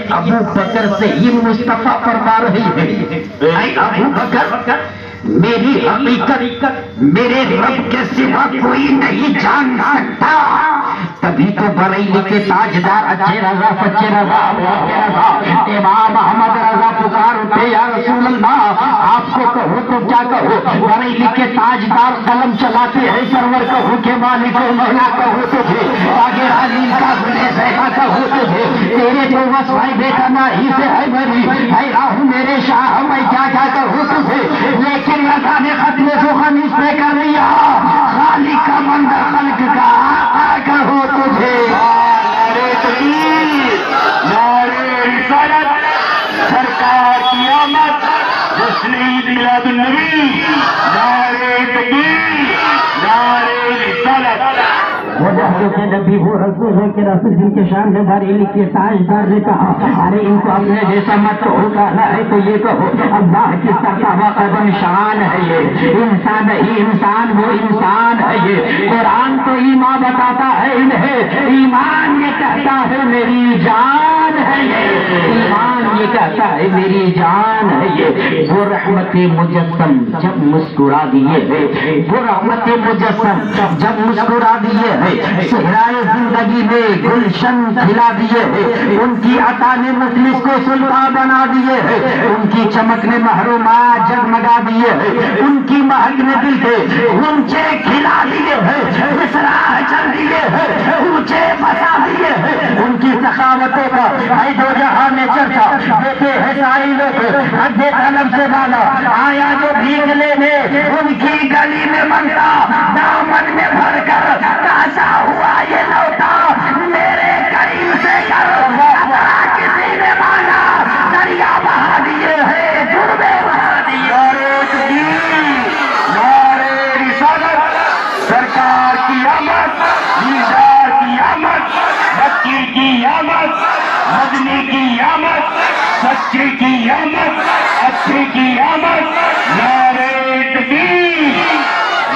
لیکن ابو بکر سے ہی مصطفیٰ فرما رہی ہے، اے ابو بکر میری حقیقت میرے رب کے سوا کوئی نہیں جان سکتا۔ تبھی تو بریلی کے تاجدار اچھے رضا سچے رضا امام محمد رضا پکار اٹھے، یا رسول اللہ آپ کو کہو تو کیا کہو؟ بریلی کے تاجدار قلم چلاتے ہیں، سرور کہو کہ مالک و مولا کہو تجھے، آگے علی کا گلے زیبا کہو تجھے، تیرے تو وصفائی بیٹا ماہی سے ہے بری، اے راہ میرے شاہ میں کیا کیا کہو تجھے، لیکن رضا نے ختم سخن اس پہ کر لیا، خالق کا مندر خلق کا آقا کہو تجھے۔ نعرہ تکبیر، نعرہ رسالت، سرکار کی آمد، جشن عید میلاد النبی، نعرہ تکبیر، نعرہ رسالت۔ وہ حضرت نبی وہ رسول ہے کہ رسول جن کے شان میں بریلی کے تاجدار نے کہا، ارے ان کو اپنے جیسا مت کہو، کہنا ہے تو یہ کہو اللہ کی سرتابہ قدم شان ہے یہ، انسان ہی انسان وہ انسان ہے یہ، قرآن تو ایمان بتاتا ہے انہیں، ایمان یہ کہتا ہے میری جان ہے یہ، ایمان یہ کہتا ہے میری جان ہے یہ۔ وہ رحمت مجسم جب مسکرا دیے ہے، وہ رحمت مجسم جب مسکرا دیے ہے، صحرائے زندگی میں گلشن کھلا دیے ہے، ان کی عطا نے مجلس کو سلطان بنا دیے ہے، ان کی چمک نے محرومات جگمگا دیے ہے، ان کی مہک نے دل کے اونچے کھلا دیے ہے، اسراء چل دیے ہے، اونچے بسا دیے ہے، ان کی سخاوتوں کا اے دو جہاں میں چرچا، دیتے ہیں ساری لوگ حد طلب سے بالا، آیا جو بھیگ لینے ان کی گلی میں منتا، دامن میں بھر کر کاسا ہوا یہ لوٹا، میرے کریم سے کر اپنا کسی نے مانا، دریا بہا دیے ہے جرمے بہا دیے۔ نعرہ تکبیر، نعرہ رسالت، سرکار کی آمد، دیدار کی آمد، مکی کی آمد، مدنی کی آمد، سچے کی آمد، اچھے کی آمد، نعرہ تکبیر،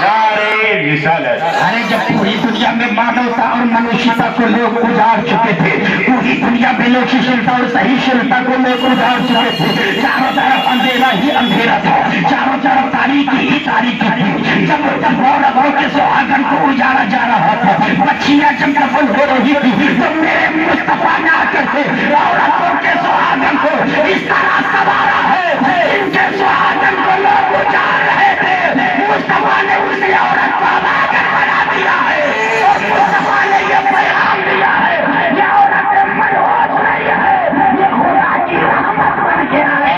نعرہ رسالت۔ ارے جب پوری دنیا میں مانوتا اور منوشیتا کو لوگ اجاڑ چکے تھے، پوری دنیا میں لوکشلتا اور سہیشلتا کو لوگ اجاڑ چکے تھے، چاروں طرف اندھیرا ہی اندھیرا تھا، چاروں طرف تاریکی ہی تاریکی تھی، جب عورتوں کے سہاگن کو اجاڑا جا رہا تھا، بچیاں جب دفن ہو رہی تھی، تو میرے مصطفیٰ نے آ کر کے عورتوں کے سہاگن کو اس طرح سنوارا ہے، ان کے سہاگن کو لوگ اجاڑ رہے تھے، مصطفیٰ نے اسی عورت کو اباگر بنا دیا ہے، اور مصطفیٰ نے یہ پیغام دیا ہے، یہ عورت منحوس نہیں ہے، یہ خدا کی رحمت بن کے آئے،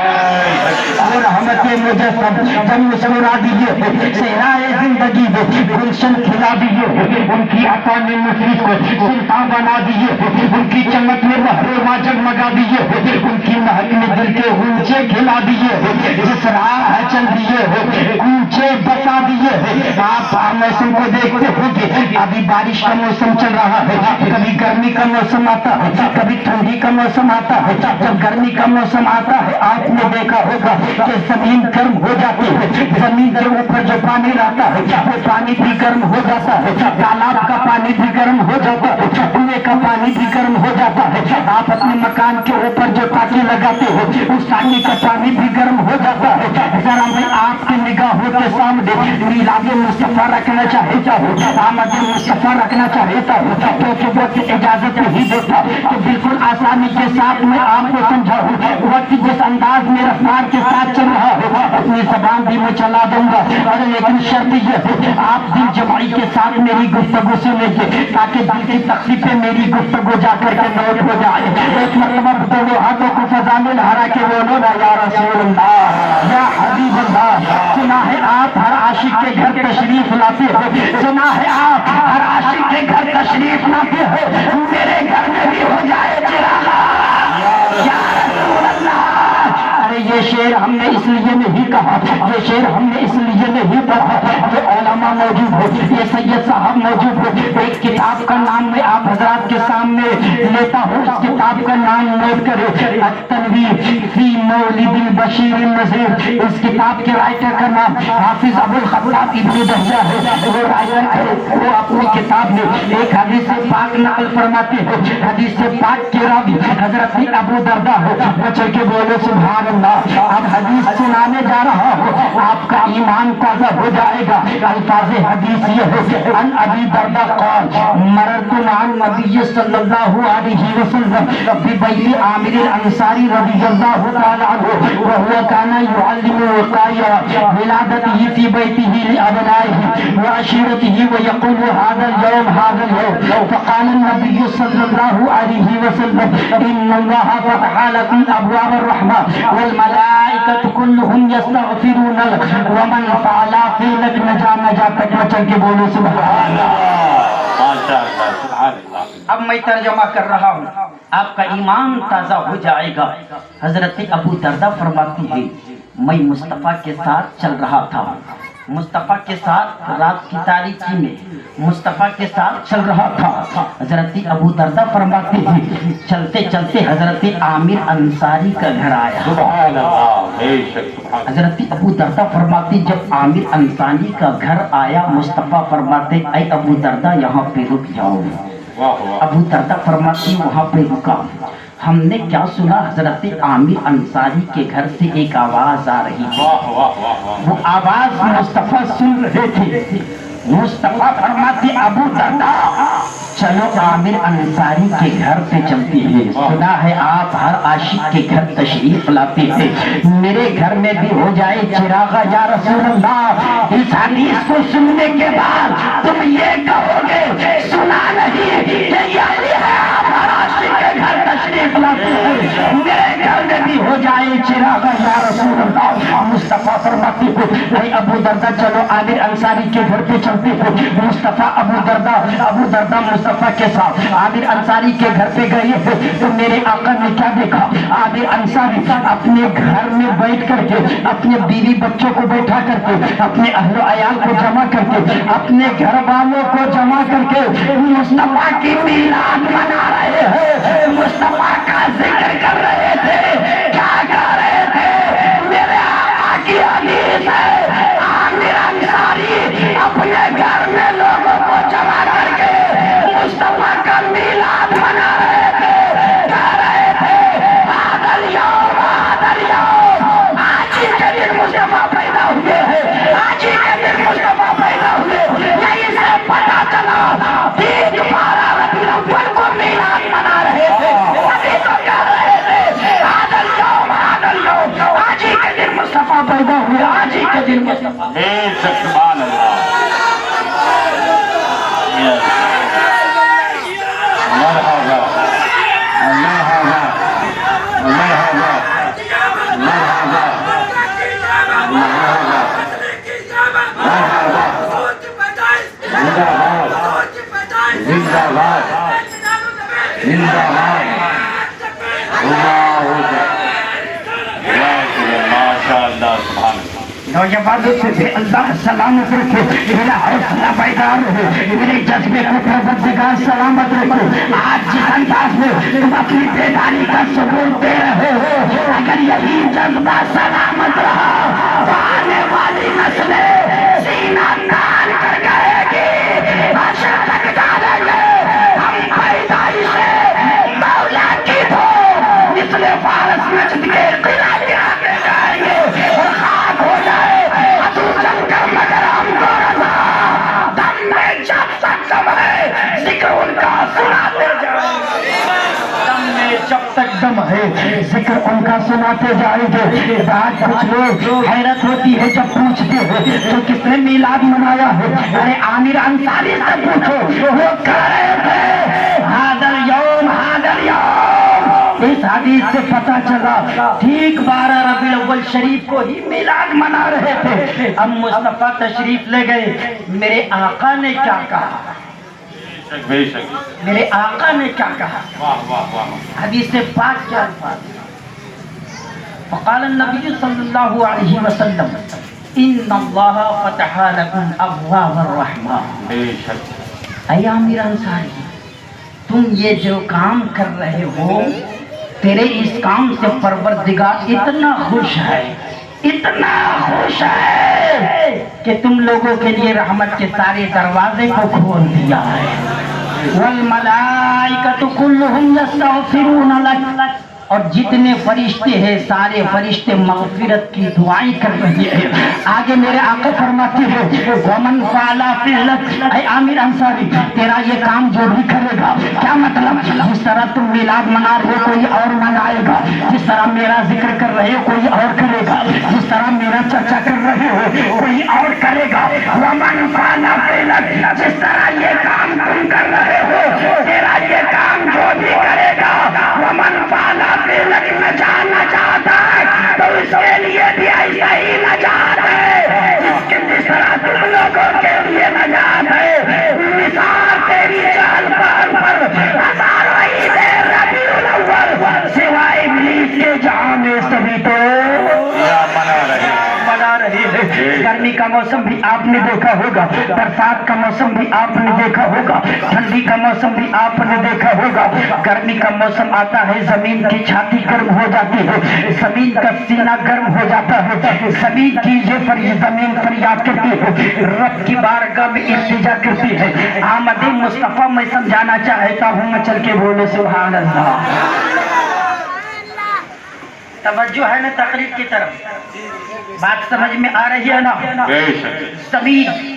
اور رحمت مجسم جب مسکرا دیے ہے، صحرائے زندگی میں گلشن کھلا دیے ہے، ان کی عطا نے مفلس کو سلطان بنا دیے ہے، ان کی چمک میں محروما جگمگا دیے ہے، ان کی مہک میں دل کے اونچے کھلا دیے ہے، جس راہ چل دیے ہے اونچے بسا دیے ہے۔ آپ موسم کو دیکھتے ہوں گے، ابھی بارش کا موسم چل رہا ہے، کبھی گرمی کا موسم آتا ہے، کبھی ٹھنڈی کا موسم آتا ہے، جب گرمی کا موسم آتا ہے آپ نے دیکھا ہوگا کہ زمین گرم ہو جاتی ہے، زمین کے اوپر جو پانی رہتا ہے وہ پانی بھی گرم ہو جاتا ہے، تالاب کا پانی بھی گرم ہو جاتا ہے، کنویں کا پانی بھی گرم ہو جاتا ہے، آپ اپنے مکان کے اوپر جو ٹاکی لگاتے ہو اس ٹاکی کا پانی بھی گرم ہو جاتا ہے۔ ذرا میں آپ کی نگاہوں کے سامنے میلاد مصطفیٰ رکھنا چاہتا ہوں، آمد مصطفیٰ رکھنا چاہتا ہوں، تو وقت اجازت نہیں دیتا تو بالکل آسانی کے ساتھ میں آپ کو سمجھاؤں، وقت جس انداز میں رفتار کے ساتھ چل رہا ہے اپنی زبان بھی میں چلا دوں گا، اور لیکن شرط یہ ہے آپ دل جمعی کے ساتھ میری گفتگو سنیں گے تاکہ دل کی تختی پہ میری گفتگو جا کر کے نوٹ ہو جائے۔ ایک مرتبہ دونوں ہاتھوں کو فضا میں لہرا کے بولو نا یا رسول اللہ یا حبیب اللہ۔ سنا ہے آپ ہر عاشق کے گھر تشریف لاتے ہو، سنا ہے آپ ہر عاشق کے گھر تشریف لاتے ہو، میرے گھر میں بھی ہو جائے چراغا یا رسول اللہ۔ ارے یہ شعر ہم نے اس لیے نہیں کہا یہ شعر ہم نے اس لیے نہیں پڑھا کہ علماء موجود ہو، یہ سید صاحب موجود ہو۔ ایک کتاب کا نام میں آپ حضرات کے سامنے لیتا ہوں، اس کتاب کا نام نوٹ کرے، التنویر فی مولد البشیر النذیر۔ اس کتاب کے رائٹر کا نام حافظ ابو الخطاب ابن دہیہ ہے۔ وہ رائٹر ہے، وہ اپنی کتاب میں ایک حدیث پاک نقل فرماتے ہیں۔ حدیث پاک کے راوی حضرت ابو درداء ہو، بچے کے بولے سبحان اللہ۔ اب حدیث سنانے جا رہا ہو، آپ کا ایمان تازہ ہو جائے گا۔ الفاظ حدیث یہ ہے، عن ابی درداء قال مررت مع النبی صلی اللہ علیہ وسلم ببیت عامر الانصاری رضی اللہ تعالی عنہ وهو كان يعلم وقاية ولادته في بيته لأبنائه وعشيرته ويقول هذا اليوم هذا اليوم، فقال النبي صلى الله عليه وسلم إن الله فتح لكم أبواب الرحمة والملائكة كلهم يستغفرون لك ومن فعل فعلك نجا نجاتك۔ بچن کے بولو سبحان اللہ۔ اب میں ترجمہ کر رہا ہوں، آپ کا ایمان تازہ ہو جائے گا۔ حضرت ابو درداء فرماتی ہے میں مصطفیٰ کے ساتھ چل رہا تھا، مصطفیٰ کے ساتھ رات کی تاریکی میں مصطفیٰ کے ساتھ چل رہا تھا۔ حضرت ابو درداء فرماتے ہیں چلتے چلتے حضرت عامر انصاری کا گھر آیا۔ سبحان اللہ۔ حضرت ابو درداء فرماتے جب عامر انصاری کا گھر آیا، مصطفیٰ فرماتے اے ابو درداء یہاں پہ رک جاؤ۔ ابو درداء فرماتی وہاں پہ رکا، ہم نے کیا سنا؟ حضرت عامر انصاری کے گھر سے ایک آواز آ رہی ہے۔ وہ آواز مصطفیٰ سن رہے تھے۔ مصطفیٰ فرماتے ابو درداء چلو عامر انصاری کے گھر پہ چلتی ہے، سنا ہے آپ ہر عاشق کے گھر تشریف لاتے تھے، میرے گھر میں بھی ہو جائے چراغ یا رسول اللہ۔ اس حدیث کو سننے کے بعد تم یہ کہو گے سنا نہیں کہ یہ ہے آپ ہر عاشق کے گھر تشریف لاتے ہیں، میرے گھر میں بھی ہو جائے چراغ یا رسول اللہ۔ مصطفیٰ فرماتے ہیں اے ابو درداء چلو عامر انصاری کے گھر پہ چلتے ہیں۔ مصطفیٰ ابو درداء مصطفیٰ کے ساتھ عامر انصاری کے گھر پہ گئے تھے تو میرے آقا نے کیا دیکھا؟ عامر انصاری اپنے گھر میں بیٹھ کر کے اپنے بیوی بچوں کو بیٹھا کر کے اپنے اہل و عیال کو جمع کر کے اپنے گھر والوں کو جمع کر کے مصطفیٰ کی میلاد منا رہے ہیں، مصطفیٰ کا ذکر کر رہے تھے۔ کیا کر رہے تھے؟ میرے آقا کی حدیث ہے عامر انصاری اپنے گھر میں لوگوں کو جمع کر کے مصطفیٰ کا میلاد منا رہے تھے، کہہ رہے تھے هذا اليوم هذا اليوم، آج ہی کے دن مصطفیٰ پیدا ہوئے ہیں، آج ہی کے دن مصطفیٰ پیدا ہوئے۔ یہیں سے پتا چلا 12 ربیع الاول کو میلاد منا رہے تھے، ابھی تو کہہ رہے تھے هذا اليوم هذا اليوم، آج ہی کے دن مصطفیٰ پیدا ہوئے، آج ہی کے دن مصطفیٰ۔ سبحان اللہ۔ مرحبا مرحبا مرحبا مرحبا مرحبا مرحبا، زندہ باد زندہ باد زندہ باد، ماشاء اللہ سبحان اللہ۔ نوجوانوں سے بھی اللہ سلامت رکھے، میرا حوصلہ بیدار رہے، میرے جذبے کو پروردگار سلامت رکھے۔ آج جس انداز میں تم اپنی بیداری کا ثبوت دے رہے ہو، اگر یہی جذبہ سلامت رہا تو آنے والی نسلیں سینہ تان کر گئے گی، حشر تک ڈالیں گے۔ ہم پیدائش سے مولا کی ہو مثل فارس نجد کے قلعہ گرا کے جائیں گے اور خاک ہو جائے عدو جنگ کر مگر ہم کو رضا، دم میں جب تک دم ہے ذکر ان کا سناتے جائیں گے، دم میں جب تک دم ہے ذکر ان کا سناتے جائیں گے۔ آج کچھ لوگ حیرت ہوتی ہے جب پوچھتے ہیں تو کس نے میلاد منایا ہے؟ ارے عامر انصاری سے پوچھو، وہ کہہ رہے تھے هذا اليوم هذا اليوم۔ اس حدیث سے پتہ چلا ٹھیک 12 ربیع الاول شریف کو ہی میلاد منا رہے تھے۔ اب مصطفیٰ تشریف لے گئے، میرے آقا نے کیا کہا؟ بے شک میرے آقا نے کیا کہا؟ واہ واہ واہ، حدیث پاک کیا الفاظ؟ وقال النبی صلی اللہ علیہ وسلم ان اللہ فتح لکم ابواب الرحمہ. بے شک اے عامر انصاری، تم یہ جو کام کر رہے ہو، تیرے اس کام سے پروردگار اتنا خوش ہے، اتنا خوش ہے کہ تم لوگوں کے لیے رحمت کے سارے دروازے کو کھول دیا ہے. والملائکۃ کلھم یستغفرون لک، اور جتنے فرشتے ہیں سارے فرشتے مغفرت کی دعائیں کر رہے ہیں. آگے میرے آقا فرماتے ہیں ومن فعل فعلک، اے عامر انصاری تیرا یہ کام جو بھی کرے گا، کیا مطلب؟ جس طرح تم میلاد منا رہے ہو کوئی اور منائے گا، جس طرح میرا ذکر کر رہے ہو کوئی اور کرے گا، جس طرح میرا چرچا کر رہے ہو کوئی اور کرے گا. ومن فعل فعلک، جس طرح یہ کام تم کر رہے ہو تیرا یہ کام جو بھی کرے گا. ومن فعل فعلک، نجانا چاہتا ہے تو اس کے لیے بھی ایسا ہی نجات ہے جس طرح تم لوگوں کے لیے نجات ہے. مثال تیری چال پر ہزاروں عید ربیع الاول سوائے ابلیس کے جہاں میں سبھی تو منا رہے ہیں. گرمی کا موسم بھی آپ نے دیکھا ہوگا، برسات کا موسم بھی آپ نے دیکھا ہوگا، ٹھنڈی کا موسم بھی آپ نے دیکھا ہوگا. گرمی کا موسم آتا ہے زمین کی چھاتی گرم ہو جاتی ہے، زمین کا سینہ گرم ہو جاتا ہے، زمین کی زمین فریاد کرتی ہے، رب کی بارگاہ میں التجا کرتی ہے. آمد مصطفیٰ میں سمجھانا چاہتا ہوں، میں چل کے بولے سبحان اللہ. توجہ ہے نا تقریر کی طرف؟ بات سمجھ میں آ رہی ہے نا؟ بے شک زمین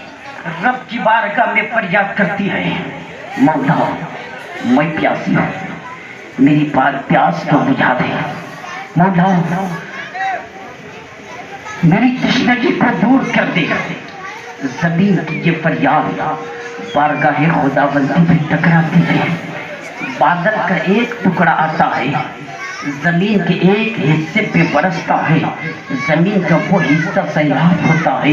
رب کی بارگاہ میں فریاد کرتی ہے، مولا میں پیاسی ہوں، میری پیاس کو بجھا دے. مولا میری تشنگی کو دور کر دے. زمین کی یہ فریاد بارگاہ خداوندی میں ٹکراتی ہے. بادل کا ایک ٹکڑا آتا ہے، زمین کے ایک حصے پہ برستا ہے، زمین کا وہ حصہ سیلاب ہوتا ہے،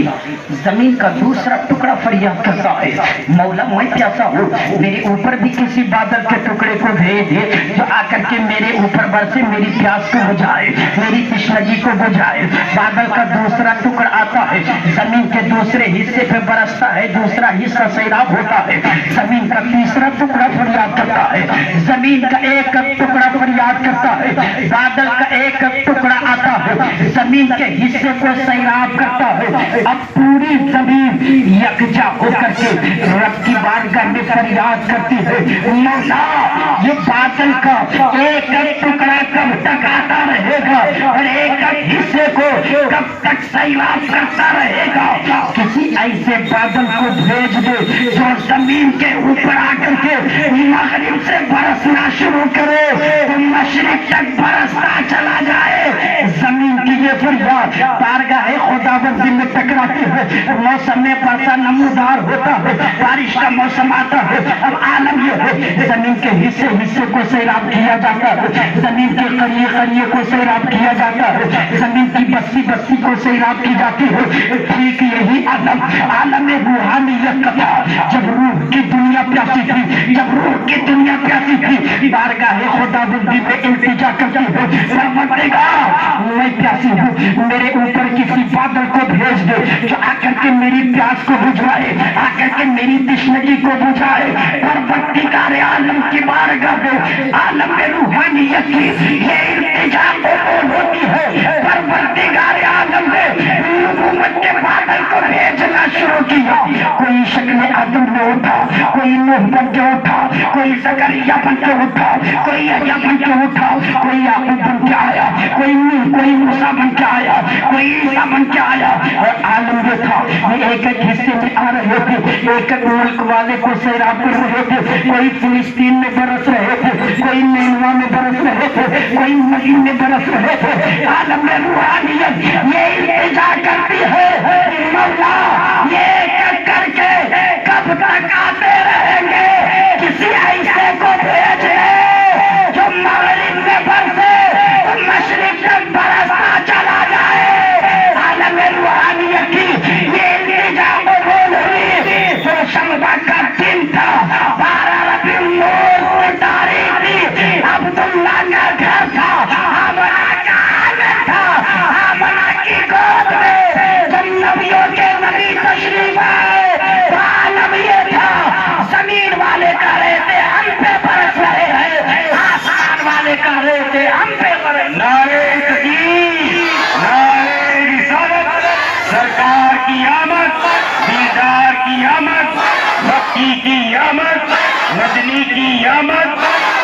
زمین کا دوسرا ٹکڑا فریاد کرتا ہے مولا میں پیاسا ہوں، میرے اوپر بھی کسی بادل کے ٹکڑے کو بھیج دے جو آ کر کے میرے اوپر برسے، میری پیاس کو بجھائے، میری تشنگی کو بجھائے. بادل کا دوسرا ٹکڑا آتا ہے، زمین کے دوسرے حصے پہ برستا ہے، دوسرا حصہ سیلاب ہوتا ہے. زمین کا تیسرا ٹکڑا فریاد کرتا ہے، زمین کا ایک ٹکڑا فریاد کرتا ہے، بادل کا ایک ٹکڑا آتا ہے، زمین کے حصے کو سیراب کرتا ہے. اب پوری زمین یکجا ہو کر کے رب کی بارگاہ میں فریاد کرتی ہے مولا یہ بادل کا ایک ٹکڑا کب تک آتا رہے گا اور ایک حصے کو کب تک سیراب کرتا رہے گا. کسی ایسے بادل کو بھیج دے جو زمین کے اوپر آ کر کے مغرب سے برسنا شروع کرے تو مشرق تک برستا چلا جائے. زمین کی یہ فریاد بارگاہ خداوندی میں ٹکراتی ہے. موسم میں برسا نمودار ہوتا ہے، بارش کا موسم آتا ہے. اب عالم یہ ہے زمین کے حصے کو سیراب کیا جاتا ہے، زمین کے قریے کو سیراب کیا جاتا ہے، زمین کی بستی کو سیراب کی جاتی ہے. ٹھیک یہی عالم روحانیت کا تھا جب روح کی دنیا پیاسی تھی، جب روح کی دنیا پیاسی تھی. بارگاہ خداوندی میں التجا کرتی ہے پروردگار میں پیاسی ہوں، میرے اوپر کسی بادل کو بھیج دے جو آ کر کے میری پیاس کو بجھائے، آ کر کے میری تشنگی کو بجھائے. پروردگار عالم کی بارگاہ میں عالم روحانیت کی یہ التجا قبول ہوتی ہے. پروردگار عالم نے نبوت کے بادل کو بھیجنا شروع کیا. کوئی شکل آدم میں اٹھا، کوئی نوح بن کے اٹھا، کوئی زکریا بن کے اٹھا، کوئی یحییٰ بن کے اٹھا، کوئی یعقوب بن کے آیا، کوئی نوح، کوئی موسیٰ بن کے آیا، کوئی عیسیٰ بن کے آیا. اور عالم یہ تھا یہ ایک ایک حصے میں آ رہے تھے، ایک ایک ملک والے کو سیراب کر رہے تھے. کوئی فلسطین میں برس رہے تھے، کوئی نینوا میں برس رہے تھے، کوئی مدین میں برس رہے تھے. عالم روحانیت یہ التجا کرتی ہے مولا یہ کر کے کب تک آتے رہیں گے؟ کسی ایسے کو بھیج دے جو مغرب میں برسے تو مشرق تک برستا چلا جائے. عالم روحانیت کی یہ التجا قبول ہوئی. تو شنبہ کا دن تھا، 12 ربیع الاول کی تاریخ تھی. عبداللہ کا گھر تھا، آمنہ کا آنگن تھا. رجنی کی آمد،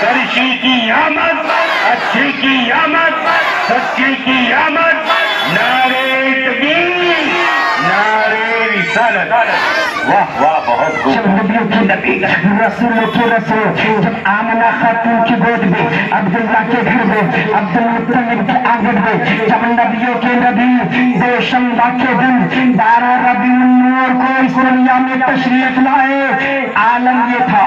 کرشی کی آمد، اچھے کی آمد، سچے کی آمد، نعرے تکبیر، نعرے رسالت۔ واہ واہ، بہت خوب۔ جب نبیوں کے نبی، رسولوں کے رسول، جب آمنہ خاتون کی گود میں، عبداللہ کے گھر میں، عبدالمطلب کے آنگن میں، جب نبیوں کے نبی دوشنبہ کے دن 12 ربیع النور کو اس دنیا میں تشریف لائے، عالم یہ تھا،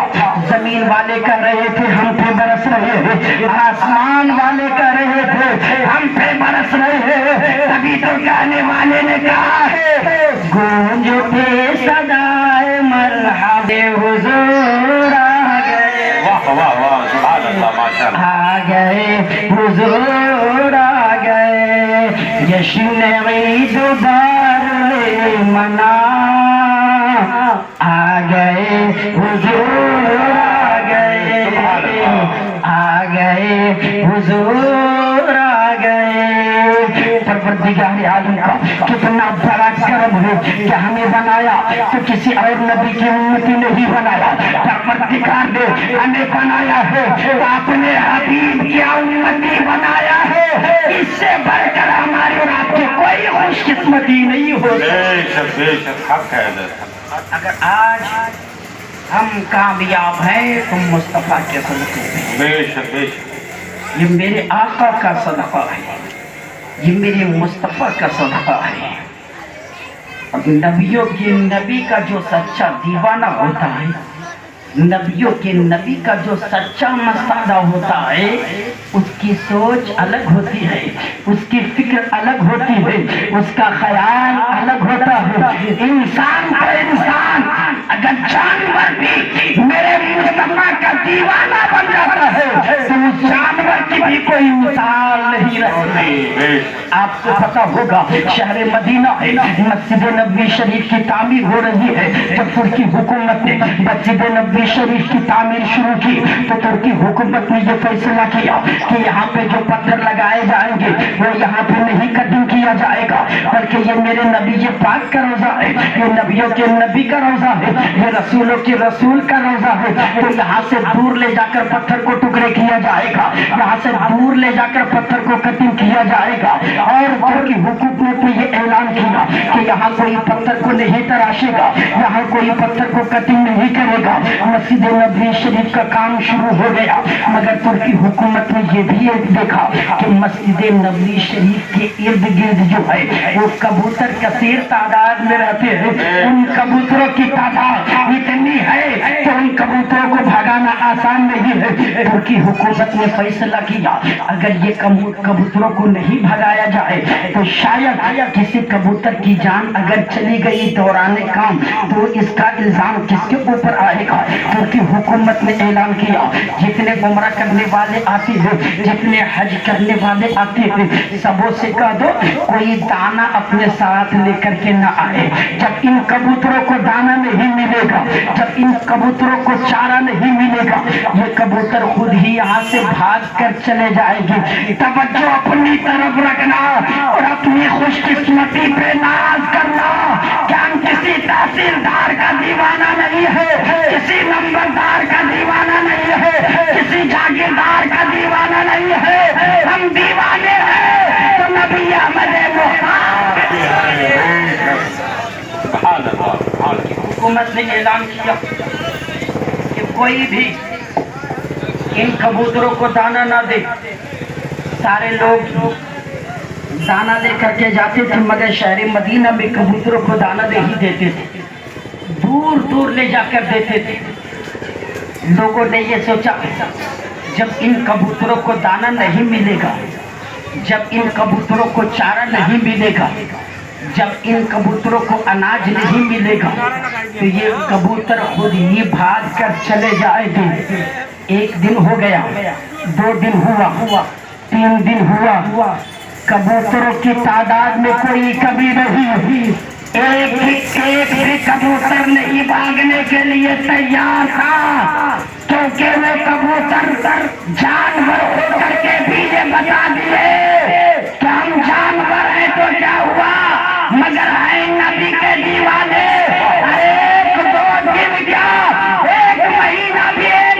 زمین والے کہہ رہے تھے ہم پہ برس رہے ہیں، آسمان والے کہہ رہے تھے ہم پہ برس رہے ہیں، تبھی تو کہنے والے نے کہا ہے گونج اٹھے صدائے مرحبا حضور آ گئے، واہ واہ واہ، سبحان اللہ، ماشاء اللہ۔ آ گئے حضور آ گئے، جشن عید بار منا، آ گئے حضور آ گئے، آ گئے حضور آ گئے۔ پروردگار عالم کا کتنا بڑا کرم ہے کہ ہمیں بنایا تو کسی اور نبی کی امتی نہیں بنایا، پروردگار نے ہمیں بنایا ہے تو اپنے حبیب کی امتی بنایا ہے، اس سے بڑھ کر ہماری اور آپ کی کوئی خوش قسمتی نہیں ہو بے شک بے شک، حق ہے حضرت۔ اگر آج ہم کامیاب ہیں تو مصطفیٰ کے صدقے میں، بے شک بے شک، یہ میرے آقا کا صدقہ ہے، یہ میرے مصطفیٰ کا صدقہ ہے۔ اب نبیوں کے نبی کا جو سچا دیوانہ ہوتا ہے، نبیوں کے نبی کا جو سچا مستعدہ ہوتا ہے، اس کی سوچ الگ ہوتی ہے، اس کی فکر الگ ہوتی ہے، اس کا خیال الگ ہوتا ہے۔ انسان کو انسان، اگر جانور بھی میرے مصطفیٰ کا دیوانہ بن جاتا ہے تو اس جانور کی بھی کوئی مثال نہیں رہتی۔ بے شک، آپ کو پتا ہوگا شہر مدینہ ہے، مسجد نبوی شریف کی تعمیر ہو رہی ہے، جب ترکی حکومت نے مسجد نبوی شریف کی تعمیر شروع کی تو ترکی حکومت نے یہ فیصلہ کیا کہ یہاں پہ جو پتھر لگائے جائیں گے وہ یہاں پہ نہیں کٹنگ کیا جائے گا، بلکہ یہ میرے نبی یہ پاک کا روزہ ہے، یہ نبیوں کے نبی کا روزہ ہے، یہ رسولوں کے رسول کا روزہ ہے، تو یہاں سے دور لے جا کر پتھر کو ٹکڑے کیا جائے گا، یہاں سے دور لے جا کر پتھر کو کٹنگ کیا جائے گا، اور ترکی حکومت نے یہ اعلان کیا کہ یہاں کوئی پتھر کو نہیں تراشے گا، یہاں کوئی پتھر کو کٹنگ نہیں کرے گا۔ مسجد نبوی شریف کا کام شروع ہو گیا، مگر ترکی حکومت نے یہ بھی دیکھا کہ مسجد نبوی شریف کے ارد گرد جو ہے وہ کبوتر کثیر تعداد میں رہتے ہیں، ان کبوتروں کی تعداد اتنی ہے کہ ان کبوتروں کو بھگانا آسان نہیں ہے۔ ترکی حکومت نے فیصلہ کیا اگر یہ کبوتروں کو نہیں بھگایا جائے تو شاید کسی کبوتر کی جان اگر چلی گئی دوران کام تو اس کا الزام کس کے اوپر آئے گا۔ ترکی حکومت نے اعلان کیا جتنے عمرہ کرنے والے آتے ہیں، جتنے حج کرنے والے آتے ہیں، سبوں سے کہہ دو کوئی دانا اپنے ساتھ لے کر کے نہ آئے۔ جب ان کبوتروں کو دانا نہیں ملے گا، جب ان کبوتروں کو چارہ نہیں ملے گا، یہ کبوتر خود ہی یہاں سے بھاگ کر چلے جائیں گے۔ توجہ اپنی طرف رکھنا اور اپنی خوش قسمتی پہ ناز کرنا کہ ہم کسی تحصیلدار کا دیوانہ نہیں ہے، کسی نمبردار کا دیوانہ نہیں ہے، کسی جاگیردار کا دیوانہ نہیں ہے، ہم دیوانے ہیں تو نبی احمد محمد۔ سبحان اللہ، سبحان اللہ۔ حکومت نے اعلان کیا کہ کوئی بھی ان کبوتروں کو دانا نہ دے۔ سارے لوگ دانا لے کر کے جاتے تھے، مگر شہر مدینہ میں کبوتروں کو دانا نہیں دیتے تھے، دور دور لے جا کر دیتے تھے۔ لوگوں نے یہ سوچا جب ان کبوتروں کو دانا نہیں ملے گا، جب ان کبوتروں کو چارہ نہیں ملے گا، جب ان کبوتروں کو اناج نہیں ملے گا تو یہ کبوتر خود ہی بھاگ کر چلے جائیں گے۔ ایک دن ہو گیا، 2 دن ہوا، 3 دن ہوا، کبوتروں کی تعداد میں کوئی کمی نہیں، ایک بھی کبوتر نہیں بھاگنے کے لیے تیار تھا، کیونکہ وہ کبوتر جانور ہو کر کے بھی یہ بتا دیے کہ ہم جانور ہیں تو کیا ہوا، مگر ہے نبی کے دیوانے۔ 1 2 دن کیا، 1 مہینہ بھی ایک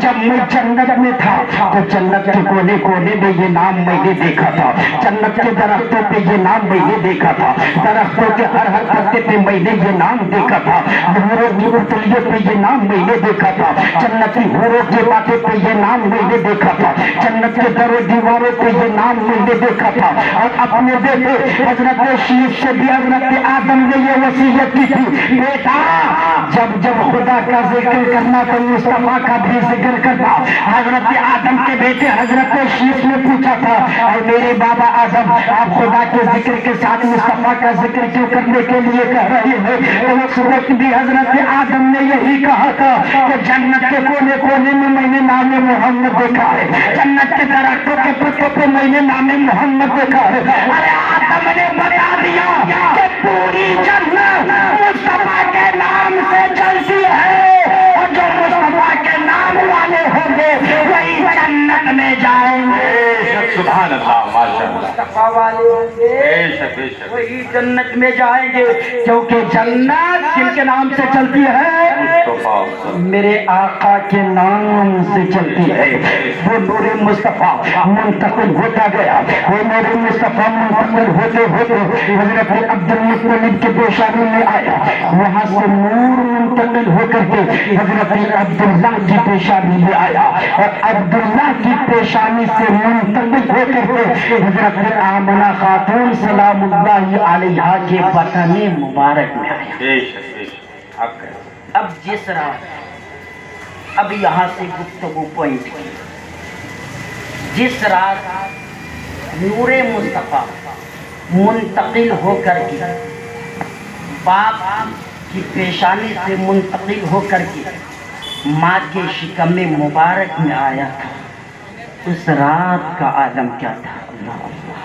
جب میں جنت میں تھا تو جنت کے کونے کونے میں یہ نام میں نے دیکھا تھا، جنت کے درختوں پہ یہ نام میں نے دیکھا تھا، درختوں کے ہر پتے پہ میں نے یہ نام دیکھا تھا، حوروں کی پتلیوں پہ یہ نام میں نے دیکھا تھا، جنت کی حوروں کی باتیں پہ یہ نام میں نے دیکھا تھا، جنت کے در و دیواروں پہ یہ نام میں نے دیکھا تھا۔ اور اپنے بیٹے حضرت شیخ سے بھی حضرت آدم نے یہ وصیت کی تھی، بیٹا جب جب خدا کا ذکر کرنا تو مصطفیٰ کا بھی ذکر کرنا۔ حضرت آدم کے بیٹے حضرت شیخ نے پوچھا تھا، اور میرے بابا آدم آپ خدا کے ذکر کے ساتھ مصطفیٰ کا ذکر کیوں کرنے کے لیے کہہ رہے ہیں؟ تو اس وقت بھی حضرت آدم نے یہی کہا تھا کہ جنت کے کونے کونے میں میں نے نام محمد دیکھا ہے، جنت کے درختوں کے پتوں پہ میں نے نام محمد دیکھا ہے۔ ارے آدم نے بتا دیا کہ پوری جنت مصطفیٰ کے نام سے چلتی ہے، اور جو مصطفیٰ کے نام والے ہوں گے وہی جنت میں جائیں گے۔ سبحان اللہ، ماشاء اللہ، مصطفیٰ والے ہوں گے بے شک بے شک، وہی جنت میں جائیں گے، کیونکہ جنت جن کے نام سے چلتی ہے مصطفیٰ میرے آقا کے نام سے چلتی ہے۔ وہ نور مصطفیٰ منتقل ہوتا گیا، وہ نور مصطفیٰ منتقل ہوتے ہوتے حضرت عبد المطلب کے پیشانی میں آیا، وہاں سے نور منتقل ہو کر کے حضرت عبداللہ کی پیشانی میں آیا، اور عبداللہ کی پیشانی سے منتقل ہو کر کے حضرت آمنہ خاتون سلام اللہ علیہا کے بطن مبارک میں آیا۔ بے شک بے شک، حق ہے۔ اب جس رات، اب یہاں سے گفتگو پوائنٹ کی، جس رات نور مصطفیٰ منتقل ہو کر کے باپ کی پیشانی سے منتقل ہو کر کے ماں کے شکم مبارک میں آیا تھا، اس رات کا عالم کیا تھا؟ اللہ اللہ۔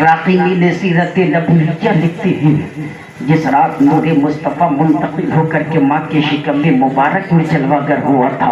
راقیین سیرت نبویہ لکھتے ہیں جس رات نور مصطفیٰ منتقل ہو کر کے ماں کے شکم مبارک میں جلوہ گر ہوا تھا،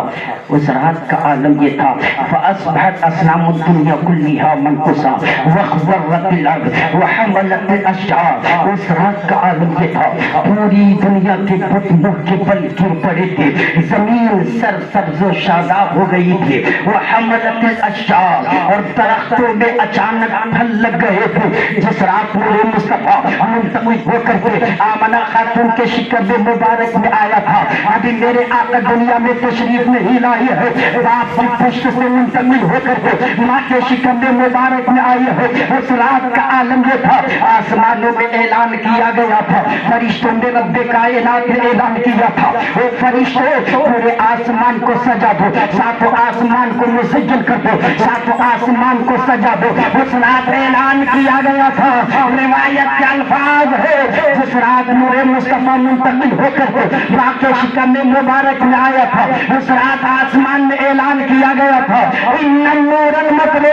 اس رات کا عالم یہ تھا، فَأَصْبَحَتْ أَصْنَامُ الدُّنْيَا كُلِّهَا مَنْقُوسًا وَخْضَرَّتِ الْأَرْضُ وَحَمَلَتِ الْأَشْجَارُ۔ اس رات کا عالم یہ تھا، پوری دنیا کے بت منہ کے بل گر پڑے تھے، زمین سر سبز و شاداب ہو گئی تھی، وَحَمَلَتِ الْأَشْجَارُ، اور درختوں میں اچانک پھل لگ گئے تھے۔ جس رات نور مصطفیٰ منتقل ہو کر کے آمنہ خاتون کے شکم مبارک میں آیا تھا، ابھی میرے آقا دنیا میں تشریف نہیں لائی ہے، باپ کی پشت سے منتقل ہو کر کے ماں کے شکم مبارک میں آئی ہے۔ اس رات کا عالم یہ تھا، آسمانوں میں اعلان کیا گیا تھا، فرشتوں نے رب کائنات نے اعلان کیا تھا، وہ فرشتوں پورے آسمان کو سجا دو، ساتوں آسمان کو مسجل کر دو، ساتوں آسمان کو سجا دو۔ اس رات اعلان کیا گیا تھا، روایت کے الفاظ ہے، جس رات نور مصطفیٰ منتقل ہو کر کے ماں کے شکم مبارک میں آیا تھا، اس رات آسمان میں اعلان کیا گیا تھا، ان النور المطلوب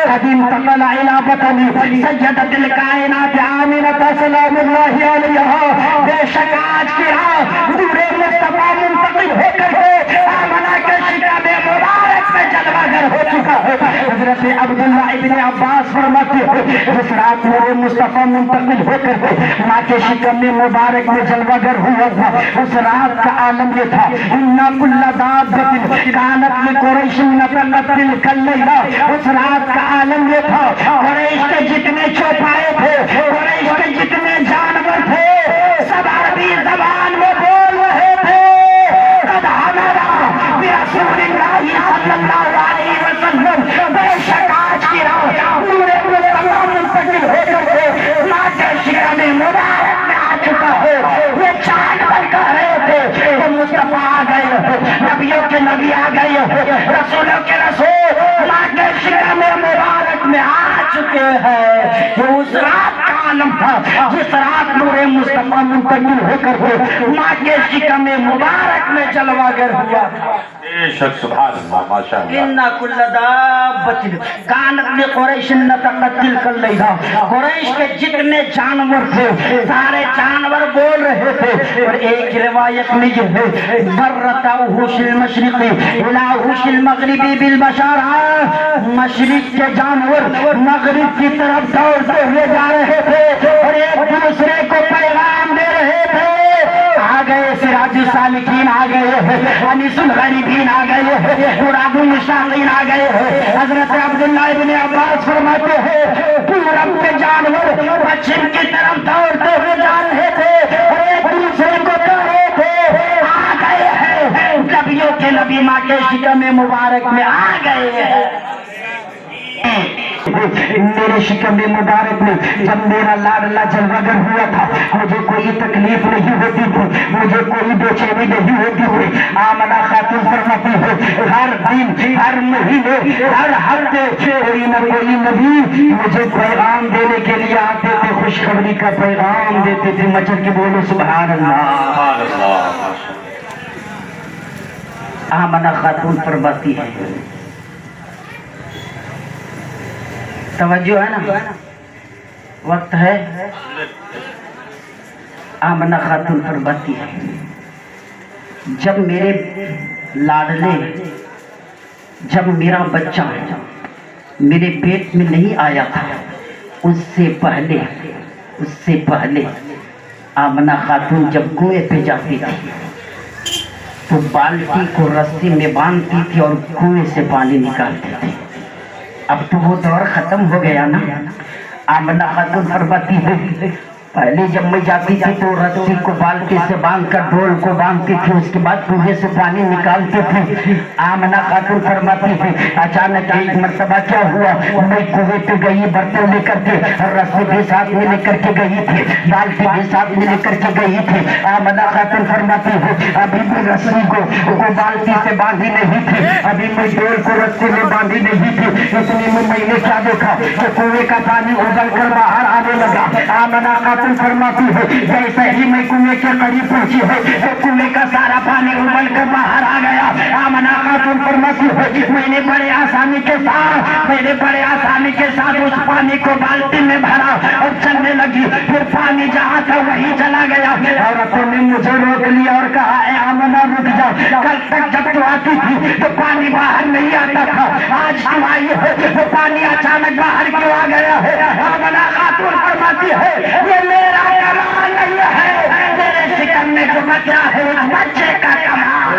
قد انتقل الى بطن سیدۃ الکائنات آمنہ سلام اللہ علیہا۔ بے شک آج کی رات نور مصطفیٰ منتقل ہو کر کے آمنہ کے شکم مبارک میں جلوہ گر ہو چکا ہے۔ حضرت عبداللہ ابن عباس فرماتے ہیں، جس رات نور مصطفیٰ منتقل ہو کر کے ماں کے شکم مبارک میں جلوہ گر ہوا تھا، اس رات کا عالم یہ تھا، اِنَّ كُلَّ دَابَّةٍ كَانَتْ لِقُرَيْشٍ نَطَقَتْ تِلْكَ اللَّيْلَةَ۔ اس رات کا عالم یہ تھا، قریش کے جتنے چوپائے تھے، قریش کے جتنے جانور تھے، سب عربی زبان میں بول رہے تھے، قد حمرا برسول اللہ صلی اللہ علیہ وسلم۔ بے شک آج کی رات نور مصطفیٰ منتقل ہو کر کے ماں کے شکم مبارک میں آ چکا ہے۔ وہ جانور کہہ رہے تھے کہ مصطفیٰ آ گئے ہو، نبیوں کے نبی آ گئے ہو، رسولوں کے رسول ماں کے شکم مبارک میں آ چکے ہیں۔ یہ اس رات کا عالم تھا، جس رات نور مصطفیٰ منتقل ہو کر کے ماں کے شکم مبارک میں جلوہ گر ہوا تھا۔ بے شک، سبحان اللہ، ماشاء اللہ۔ اِنَّ كُلَّ دَابَّةٍ كَانَتْ لِقُرَيْشٍ نَطَقَتْ تِلْكَ اللَّيْلَةَ۔ قریش کے جتنے جانور تھے، سارے جانور بول رہے تھے، اور ایک روایت میں یہ ہے، بَرَّتَ وحوش المشرق إِلَى وحوش المغرب بالبشارة۔ مشرق کے جانور مغرب کی طرف دوڑتے ہوئے جا رہے تھے، اور ایک دوسرے کو پیغام دے رہے تھے، آ گئے, سراج السالکین آ گئے, انیس الغریبین آ گئے, مراد المشتاقین آ گئے. حضرت عبداللہ ابن عباس فرماتے ہیں پورب کے جانور پچھم کی طرف دوڑتے ہوئے جا رہے تھے اور ایک دوسرے کو کہہ رہے تھے آ گئے ہیں, نبیوں کے نبی ماں کے شکم مبارک میں آ گئے ہیں. میرے شکم مبارک میں جب میرا لاڈلا جلوگر ہوا تھا مجھے کوئی تکلیف نہیں ہوتی تھی, مجھے کوئی بے چینی نہیں ہوتی تھی. آمنہ خاتون فرماتی ہے ہر دن, ہر مہینے, ہر ہفتے کوئی نہ کوئی نبی مجھے پیغام دینے کے لیے آتے تھے, خوشخبری کا پیغام دیتے تھے. مچل کے بولو سبحان اللہ. سبحان اللہ. آمنہ خاتون فرماتی ہے, توجہ ہے نا, وقت ہے. آمنہ خاتون فرماتی ہے جب میرے لاڈلے, جب میرا بچہ میرے پیٹ میں نہیں آیا تھا اس سے پہلے آمنہ خاتون جب کنویں پہ جاتی تھی تو بالٹی کو رسی میں باندھتی تھی اور کنویں سے پانی نکالتی تھی. اب تو وہ دور ختم ہو گیا نا. آمنہ خاتون فرماتی ہے پہلے جب میں جاتی تھی تو رسی کو بالٹی سے باندھ کر ڈول کو باندھتی تھی, اس کے بعد کنویں سے پانی نکالتی تھی. آمنہ خاتون فرماتی ہے اچانک ایک مرتبہ کیا ہوا, میں کنویں پہ گئی برتن لے کر کے, رسی بھی ساتھ میں لے کر کے گئی تھی, بالٹی بھی ساتھ میں لے کر کے گئی تھی. آمنہ خاتون فرماتی ہے ابھی بھی رسی کو بالٹی سے باندھی نہیں تھی, ابھی میں ڈول کو رسی میں باندھی نہیں تھی. اتنے میں نے کیا دیکھا کہ کنویں کا پانی ابل کر باہر آنے لگا. آمنہ خاتون فرماتی ہے جیسے ہی میں کنویں کے قریب پہنچی ہے تو کنویں کا سارا پانی ابل کر باہر آ گیا. آمنہ خاتون فرماتی ہے میں نے بڑے آسانی کے ساتھ اس پانی کو بالٹی میں بھرا اور چلنے لگی. پھر پانی جہاں تھا وہیں چلا گیا. عورتوں نے مجھے روک لیا اور کہا اے آمنہ رک جا, کل تک جب تو آتی تھی تو پانی باہر نہیں آتا تھا, آج تو آئی ہے تو پانی اچانک باہر کیوں آ گیا ہے؟ آمنہ خاتون فرماتی ہے یہ میرا کمال نہیں ہے, میرے شکم میں جو بچہ ہے اس بچے کا کمال.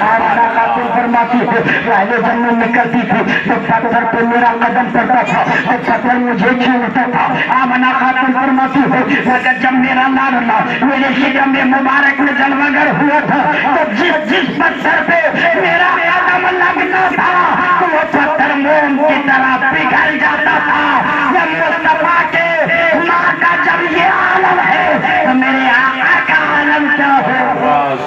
آمنہ خاتون فرماتی ہے پہلے جب میں نکلتی تھی تو پتھر پہ میرا قدم پڑتا تھا تو پتھر مجھے چھوڑتا تھا. آمنہ خاتون فرماتی ہے مگر جب میرا لاڈلا میرے شکم میں مبارک میں جلوگر ہوا تھا تو جس پتھر پہ میرا قدم لگتا تھا تو وہ پتھر موم کی طرح پگھل جاتا تھا. جب مصطفیٰ کے ماں کا جب یہ عالم ہے تو میرے آقا کا عالم کیا ہو.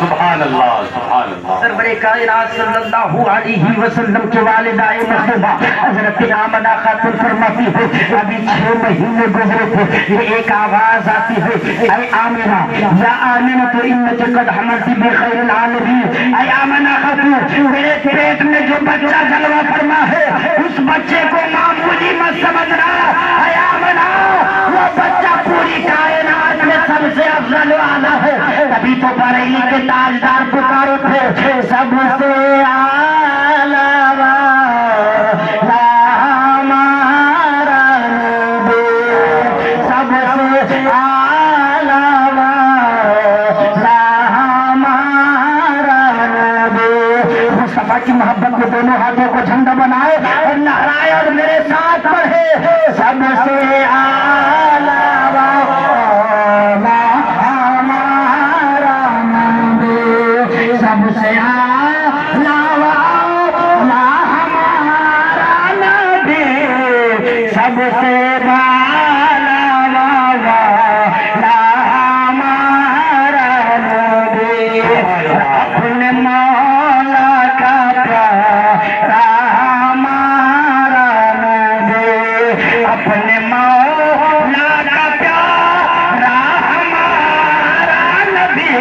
سبحان اللہ. سبحان اللہ. سرور کائنات صلی اللہ علیہ وسلم کے والدہ محبوبہ حضرت آمنہ خاتون فرماتی ہے ابھی 6 مہینے گزرے تھے, یہ ایک آواز آتی ہے اے آمنہ یا آمنہ تو انک قد حملت بخیر العالمین. اے آمنہ خاتون میرے پیٹ میں جو بچہ جلوہ فرما ہے اس بچے کو معمولی مت سمجھنا. اے آمنہ وہ بچہ پوری کائنات میں سب سے افضل والا ہے. تبھی تو بریلی کے تاجدار پکارے تھے سب سے اعلیٰ ہمارا نبی, سب سے اعلیٰ ہمارا نبی. مصطفیٰ کی محبت میں دونوں ہاتھوں کو جھنڈا بنائے اور لہرائے اور میرے ساتھ پڑھے سب سے اعلیٰ سب سے اعلیٰ ہمارا نبی, سب سے اعلیٰ ہمارا نبی. اپنے مولا کا پیارا ہمارا نبی, اپنے مولا کا پیارا ہمارا نبی,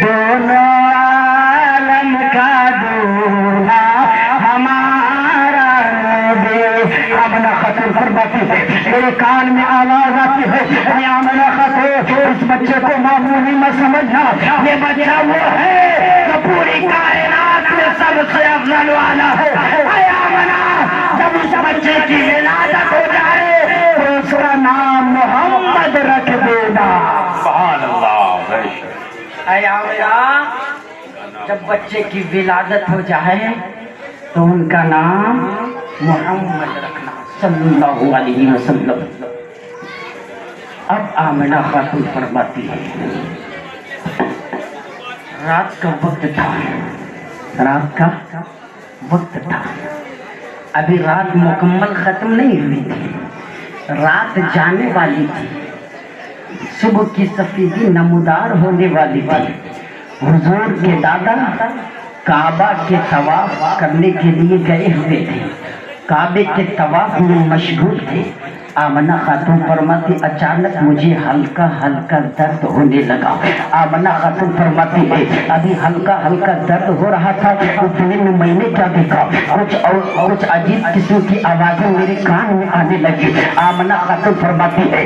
دونوں عالم کا دولہا ہمارا نبی. آمنہ خاتون فرماتی ہے میرے کان میں آواز آتی ہے اے آمنہ خاتون اس بچے کو معمولی مت سمجھنا, یہ بچہ وہ ہے جو پوری کائنات میں سب سے افضل والا ہے. اے آمنہ جب اس بچے کی ولادت ہو جائے تو اس کا نام محمد رکھ دینا. سبحان اللہ. جب بچے کی ولادت ہو جائے تو ان کا نام محمد رکھنا صلی اللہ علیہ وسلم. اب آمنہ خاتون فرماتی ہے رات کا وقت تھا، رات کا وقت تھا، ابھی رات مکمل ختم نہیں ہوئی تھی، رات جانے والی تھی، صبح کی سفیدی نمودار ہونے والی تھی. حضور کے دادا کعبہ کے طواف کرنے کے لیے گئے ہوئے تھے، کعبے کے طواف میں مشغول تھے. آمنہ خاتون فرماتی اچانک مجھے ہلکا ہلکا درد ہونے لگا. آمنہ خاتون فرماتی ہے ابھی ہلکا ہلکا درد ہو رہا تھا، اتنے میں میں نے کیا دیکھا، کچھ عجیب قسم کی آوازیں میرے کان میں آنے لگی. آمنہ خاتون فرماتی ہے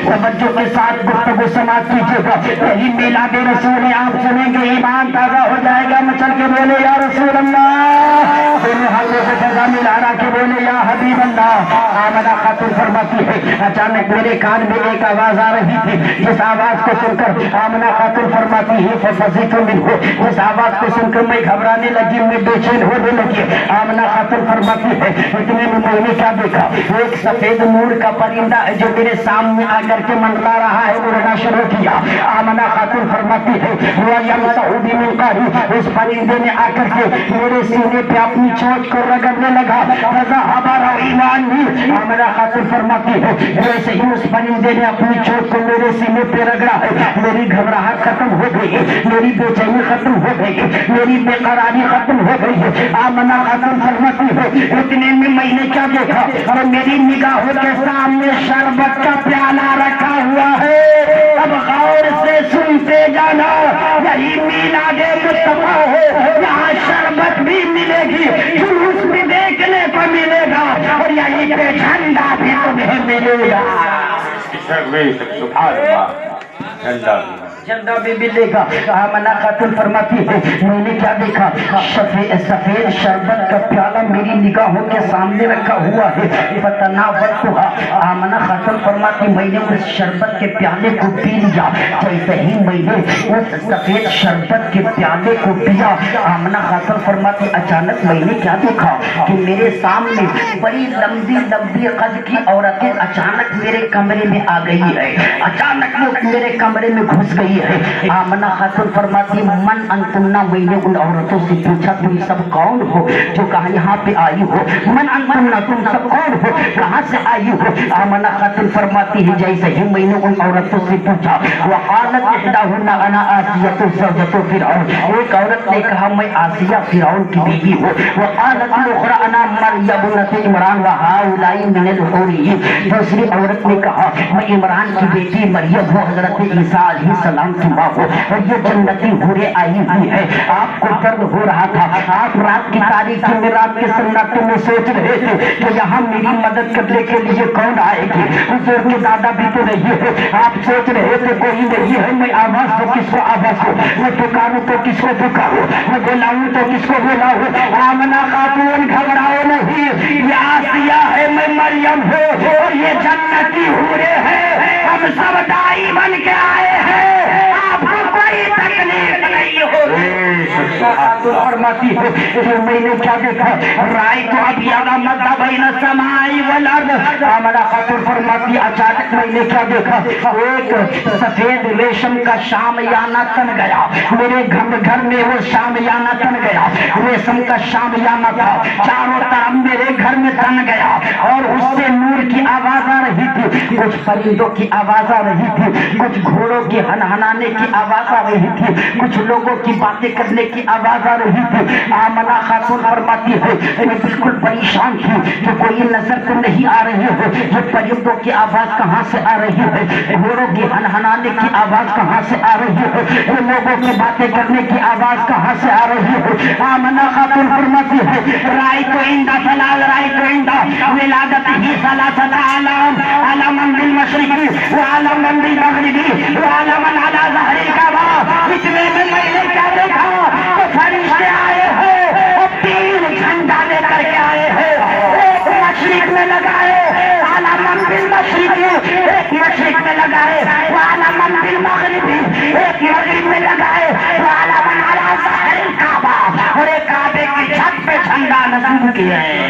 توجہ کے ساتھ گفتگو سماعت کیجیے گا. یہی میلاد رسول ہے، آپ سنیں گے ایمان تازہ ہو جائے گا. مچل کے بولے یا رسول اللہ، دونوں ہاتھوں سے فضا میں لہرا کے بولے یا حبیب اللہ. آمنہ خاتون فرماتی ہے اچانک میرے کان میں ایک آواز آ رہی تھی، جس آواز کو سن کر آمنہ خاتون فرماتی ہے ففزعت منہ، جس آواز کو سن کر میں گھبرانے لگی، میں بے چین ہونے لگی. آمنہ خاتون فرماتی ہے اتنے میں نے کیا دیکھا، ایک سفید نور کا پرندہ جو میرے سامنے آ کر کے منڈلا رہا ہے، اڑنا شروع کیا. آمنہ خاتون فرماتی ہے اس پرندے نے آ کر کے میرے سینے پہ اپنی چونچ کو رگڑنے لگا. ہمارا ایمان بھی. آمنہ خاتون فرماتی ہے جیسے ہی اس پرندے نے اپنی چونچ کو میرے سینے پہ رگڑا ہے، میری گھبراہٹ ختم ہو گئی، میری بے چینی ختم ہو گئی، میری بے قراری ختم ہو گئی. آمنہ خاتون فرماتی ہے اتنے میں نے کیا دیکھا، اور میری نگاہوں کے سامنے شربت کا پیالہ رکھا ہوا ہے. اب غور سے سنتے جانا، یہی میلاد مصطفیٰ ہے، یہاں شربت بھی ملے گی، جلوس بھی دیکھنے کو ملے گا، اور یہی پہ جھنڈا بھی تمہیں ملے گا. سبحان اللہ. جھنڈا بھی ملے گا. آمنہ خاتون فرماتی ہے میں نے کیا دیکھا، سفید شربت کا پیالہ میری نگاہوں کے سامنے رکھا ہوا ہے. فتناولتها، آمنہ خاتون فرماتی میں نے اس شربت کے پیالے کو پی لیا. جیسے ہی میں نے اس سفید شربت کے پیالے کو پیا، آمنہ خاتون فرماتی اچانک میں نے کیا دیکھا کہ میرے سامنے بڑی لمبی لمبی قد کی عورتیں اچانک میرے کمرے میں آ گئی ہے، اچانک وہ میرے کمرے میں گھس گئی ہے. آمنہ خاتون فرماتی من انتنا، میں نے ان عورتوں سے پوچھا تم سب کون ہو جو کہاں یہاں پہ آئی ہو، من انتنا تم سب کون ہو، کہاں سے آئی ہو. آمنہ خاتون فرماتی ہے جیسے ہی میں نے ان عورتوں سے پوچھا، وقالت احداہن انا آسیۃ زوجۃ فرعون، ایک عورت نے کہا میں آسیہ فرعون کی بیوی ہوں. وقالت الاخری انا مریم ابنۃ عمران وہؤلاء من الحور، دوسری عورت نے کہا میں عمران کی بیٹی مریم ہوں، حضرت عیسیٰ علیہ السلام کی ماں ہو، اور یہ جنتی حوریں آئی ہوئی ہے. آپ کو درد ہو رہا تھا، آپ رات کی تاریکی میں رات کے سنتوں میں سوچ رہے تھے کہ یہاں میری مدد کرنے کے لیے کون آئے گی. حضور کے دادا بھی تو نہیں ہے، آپ سوچ رہے تھے کوئی نہیں ہے، میں آواز تو کس کو آواز ہوں، میں پکاروں تو کس کو پکاروں، میں بلاؤں تو کس کو بلاؤں. آمنہ خاتون گھبراؤ نہیں، یہ آسیہ ہے، میں مریم ہوں، اور یہ جنتی حوریں ہیں، ہم سب دائی بن کے آئے ہیں، آپ کو کوئی تکلیف نہیں ہوگی. فرماتی ہے کہ میں نے کیا دیکھا، رائے تو اب یاد مدہ بین السماء والارض. آمنہ خاتون فرماتی اچانک میں نے کیا دیکھا، ایک سفید ریشم کا شامیانہ تن گیا میرے گھر میں، وہ شامیانہ تن گیا، ریشم کا شامیانہ تھا، چاروں طرف میرے گھر میں تن گیا، اور اس سے نور کی آواز آ رہی تھی، کچھ پرندوں کی آواز آ رہی تھی، کچھ گھوڑوں کے ہنہنانے کی آواز آ رہی تھی، کچھ لوگوں کی باتیں کرنے کی آواز آ رہی تھی. آمنہ خاتون فرماتی ہے میں بالکل پریشان تھی کہ کوئی نظر تو نہیں آ رہی ہے، یہ پرندوں کی آواز کہاں سے آ رہی ہے، گھوڑوں کے ہنہنانے کی آواز کہاں سے آ رہی ہے، یہ لوگوں کی باتیں کرنے کی آواز کہاں سے آ رہی ہے. آمنہ خاتون فرماتی ہے رائے تو اندہ فلال، رائے تو اندہ ولادت ہی ثلاثۃ اعلام، علما بالمشرقی وعلما بالمغربی وعلما علی ظہر الکعبہ. اتنے میں نے کیا دیکھا تو فرشتے آئے ہیں، اور 3 جھنڈا لے کر کے آئے ہیں، ایک مشرق میں لگائے علما بالمشرقی، ایک مشرق میں لگائے وعلما بالمغربی، ایک مغرب میں لگائے وعلما جھنڈا نصیب کیا ہے.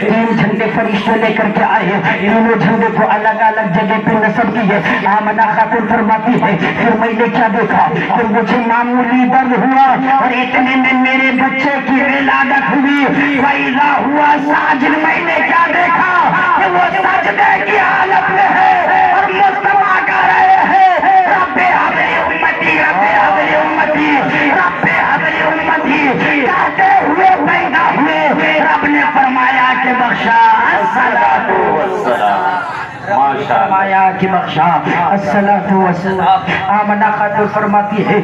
تین جھنڈے فرشتے لے کر کے آئے ہیں. تینوں جھنڈے کو الگ الگ جگہ پہ نصب کی ہے. آمنہ خاتون فرماتی ہے پھر میں نے کیا دیکھا کہ مجھے معمولی درد ہوا اور اتنے میں میرے بچے کی ولادت ہوئی. فیضا ہوا ساجد. میں نے کیا دیکھا کہ وہ سجدے کی حالت میں ہے اور مصطفیٰ کا رہے ہیں رب حبلی امتی رب حبلی امتی رب حبلی امتی کہتے ہوئے پیدا ہوئے. رب نے فرمایا کہ بخشا الصلاۃ والسلام. فرمایا کہ بخشا الصلاۃ والسلام. آمنہ خاتون فرماتی ہے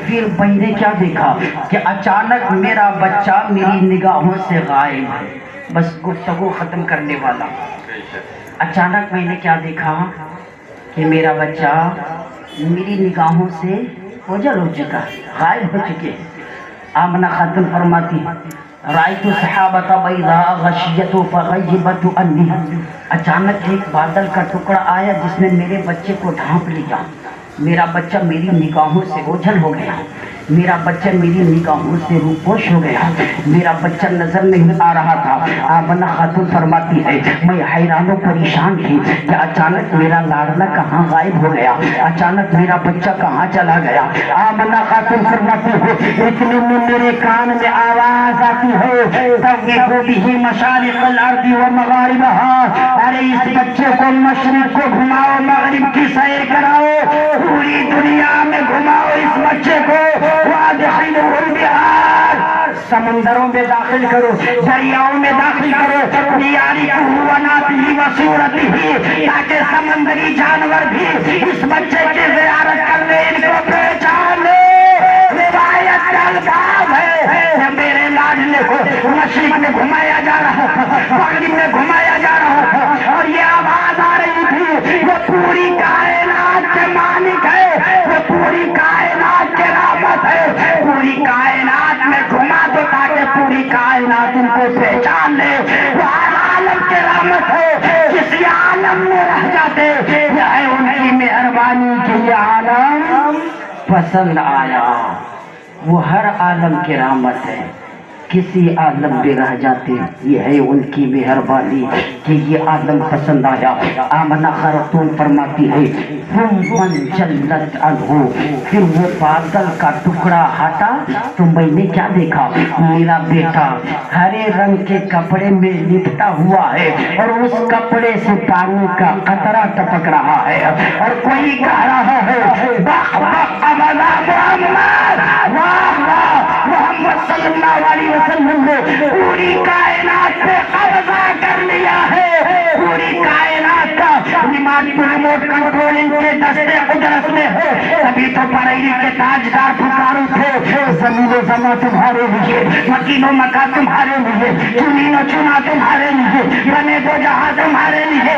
پھر میں نے کیا دیکھا کہ اچانک میرا بچہ میری نگاہوں سے غائب ہے. بس گفتگو ختم کرنے والا. اچانک میں نے کیا دیکھا کہ میرا بچہ میری نگاہوں سے اوجھل ہو چکا ہے, غائب ہو چکے ہیں. آمنہ خاتون فرماتی رأیت صحابۃ بیضاء غشیۃ فغیبت عنی. اچانک ایک بادل کا ٹکڑا آیا جس نے میرے بچے کو ڈھانپ لیا. میرا بچہ میری نگاہوں سے اوجھل ہو گیا. میرا بچہ میری نگاہوں سے روپوش ہو گیا. میرا بچہ نظر نہیں آ رہا تھا. آمنہ خاتون فرماتی ہے میں حیران و پریشان تھی کہ اچانک میرا لاڈلا کہاں غائب ہو گیا, اچانک میرا بچہ کہاں چلا گیا. آمنہ خاتون فرماتی ہے اتنے میں میرے کان میں آواز آتی ہے تغیب به مشارق الارض و مغاربها. ارے اس بچے کو مشرق کو گھماؤ, مغرب کی سیر کراؤ, پوری دنیا میں گھماؤ اس بچے کو. وادخلوه البحار. سمندروں میں داخل کرو, دریاؤں میں داخل کرو. لیعرفوه وناته وصورته. تاکہ سمندری جانور بھی اس بچے کی زیارت کر لے, ان کو پہچان لے. روایت کا الفاظ ہے میرے لاڈلے کو مشرق میں گھمایا جا رہا تھا, مغرب میں گھمایا جا رہا تھا اور یہ آواز آ رہی تھی وہ پوری کائنات کے مالک ہے, وہ پوری کائنات کے رحمت ہے. پوری کائنات میں گھما دو تاکہ پوری کائنات ان کو پہچان لے. وہ ہر عالم کے رحمت ہے, کسی عالم میں رہ جاتے. یہ ہے ان کی مہربانی کہ یہ عالم پسند آیا. وہ ہر عالم کی رحمت ہے, کسی عالم میں رہ جاتے. یہ ہے ان کی مہربانی کہ یہ عالم پسند آیا. آمنہ خاتون فرماتی ہے ثم جلت عنہ. پھر وہ بادل کا ٹکڑا ہٹا تو میں نے کیا دیکھا, میرا بیٹا ہرے رنگ کے کپڑے میں لپٹا ہوا ہے اور اس کپڑے سے پانی کا قطرہ ٹپک رہا ہے اور کوئی کہہ رہا ہے بخ بخ ابدا محمد, واہ واہ محمد صلی اللہ علیہ وسلم نے پوری کائنات پہ قبضہ کر لیا ہے. پوری کائنات کا ریموٹ کنٹرولنگ کے دستے قدرت میں ہے. تبھی تو بریلی کے تاجدار پکارو تھے زمین و زماں تمہارے لیے, مکین و مکہ تمہارے لیے, چنین و چنا تمہارے لیے, بنے دو جہاں تمہارے لیے.